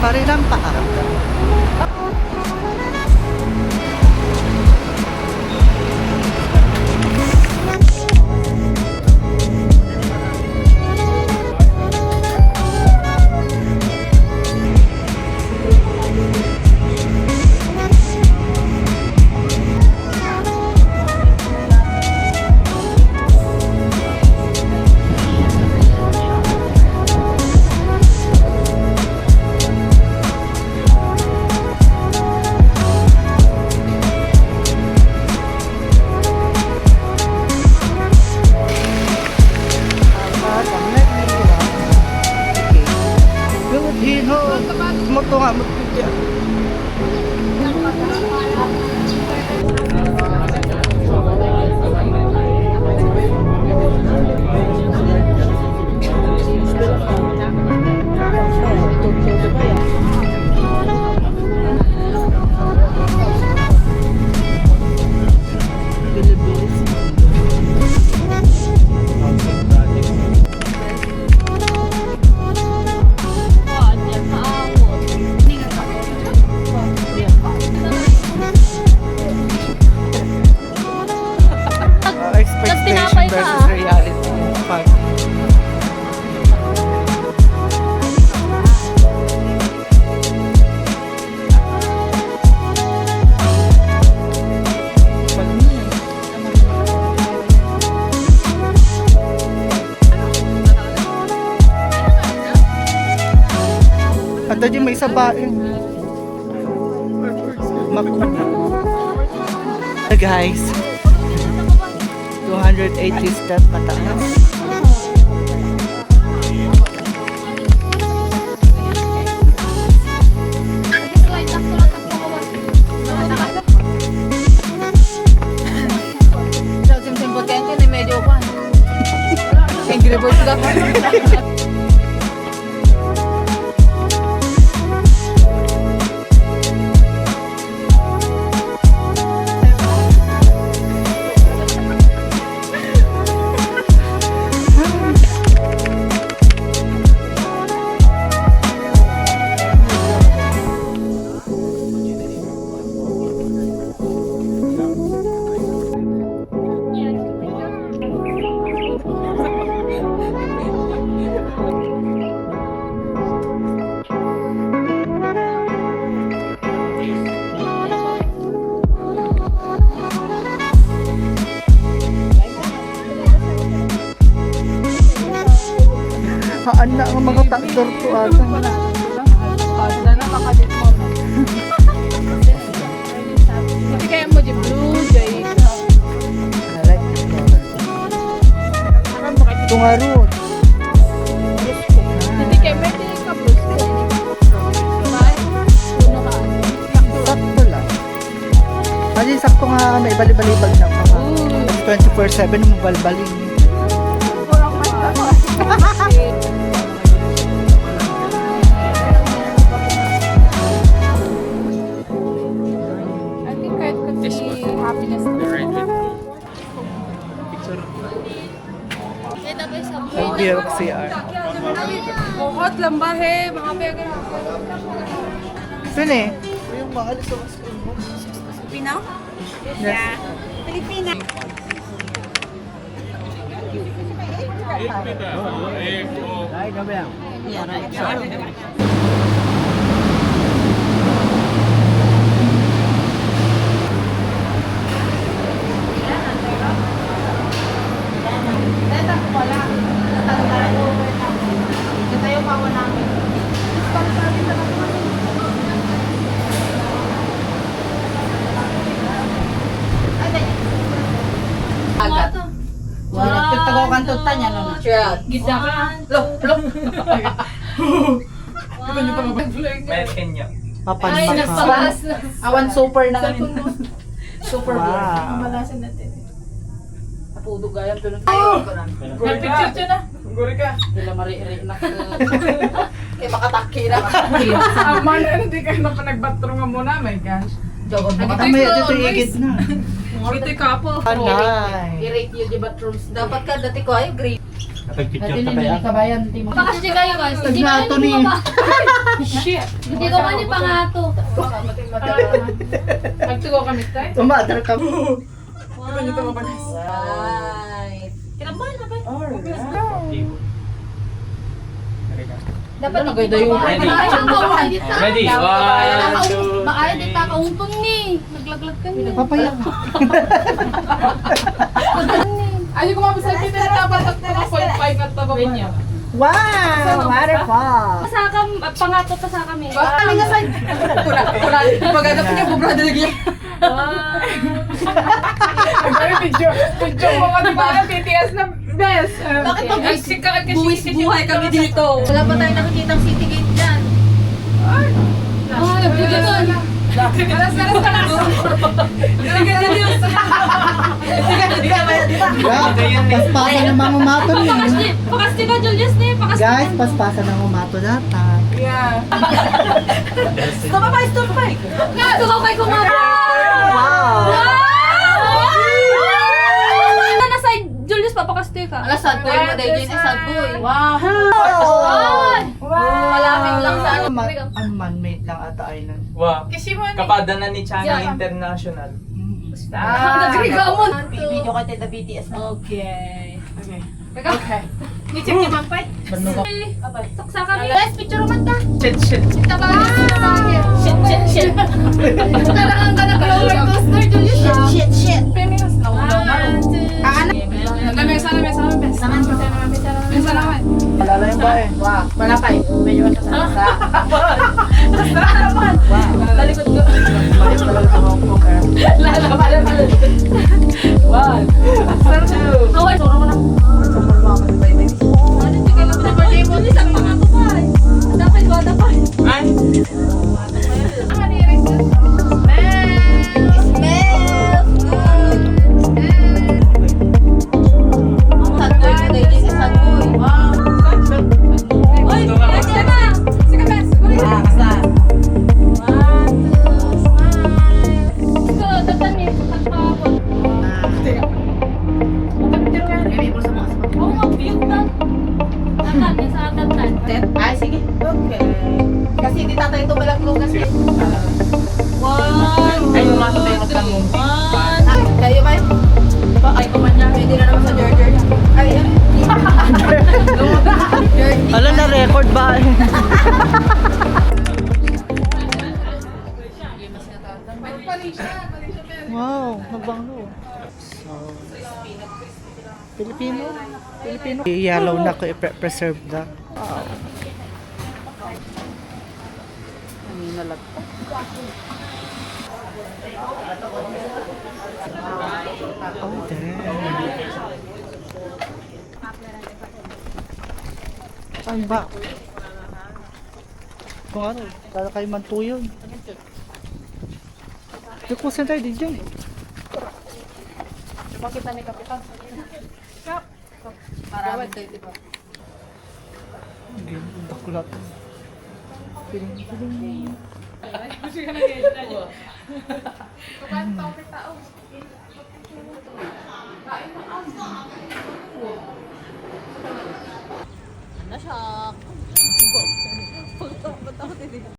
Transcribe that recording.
pa rin ang paaraw. Moto nga, moto nga. Expectation versus reality. Pag ando di may sabain. Guys, 280 step pataas. Angry Birds ka. Haan na ang mga taktor ko ata. Hindi kaya mo di blue, jay. Ito nga ron. Hindi kaya may di ka blue. Sakto lang. Kasi sakto nga may bali-balibag na mga 24/7 mo balbalin. Happiness. Ang CR. Bukot, lambahe, mga pega. Ito na eh. Yung mahal sa basketball. Pinaw? Yes. Pilipina. Wala tutago kan tuta niya no. Chat. Gida ka. Look, look. Papan Ay, baka. nagpalas na. Awan super na kami. Super Wow. Malasan natin. Pudo gayam tulong. Nag-picture siya na. Sila mari-ri na. Eh makataki na. Ang man, hindi ka na pa nagbatrong nga muna, my gosh. Jogod mo Ang may dito igit na. Ito yung couple. Anay. I-rate you di ba troops. Dapat ka dati ko ay grade. Napag-picture ka kaya? kabayan, Timo. Pakasya kayo guys. Hindi Pag ko nato ni ni- Shit. Hindi ko man pangato. Magtugo kami tayo. Umadar ka. Diba nyo tumapanas? Right. Kinabahan na ba? Dapat maganda yung ready. Ready? Ready? 1, 2, Maaya din kakauntong ni. Naglaglag ka ni. Papayak. Ay, kung mabasal kita na dapat at 2.5 at tababa niya. Wow! Waterfall! Sa pangato ka sa kami. Kami nga sa'yo. Pag-agap niya, bubrada na niya. Picture mo ka diba? BTS na best. Bakit ba buwis buhay kami dito? Wala pa tayong nakikitang city gate dyan. Ay, ganun. Karas ka lang. Paspasan ng mga umato ni. Pakasti ka, Julius ni. Pakasti Guys, paspasan ng umato data. Yeah. Stop pa. Nga, tukaw kay kumapa. Wow! Na sa Julius, papakasti ka. Ala, sad boy mo dahil yun sad boy. Wow. Malamig lang sa ano. Ang man-made lang ata island. Wow. Kasi mo Kapada na ni China International. Nagrigamon. Video ka tayo BTS na. Okay. Okay. Ni-check niya man pa. Saksa kami. Guys, picture naman ta. Shit. Kita ba? Shit. Talagang ka nag-roller coaster, Julius. Shit. Feminist na ulo. Mesa naman, best. Mesa naman. Malala yung ba eh. Wow. Malakay. Medyo masasa. Talikod ko. Mali talaga sa Hong Kong eh. Away, soro mo na. Ano, hindi kayo mag-birthday mo. Julius, ang mga ko pa. Dapat ko, dapat. Ay! Sad boy mo dahil yun sad boy. Oy, kasi na. Sige, best. Ah, basta. Ito, datan ni. Pagpapon. Oo, mag-view na. Datan, yung sa datan. Ay, sige. Okay. Kasi hindi tatay ito malaglo kasi. Ay, umato tayo magtanong. Kayo ba? Ay, kumanya. Pwede na naman sa Georgia. Ay, yan. Alam na record ba eh. Wow, nagbango. So, Filipino. Yellow na ko i-preserve na. Wow. Oh, damn. Saan ba? Kung ano, kala kayo mantuyon. Ikusin tayo din dyan. Makita ni Kapitan. Marami tayo, di ba? Dakulat. Piling. Nashock.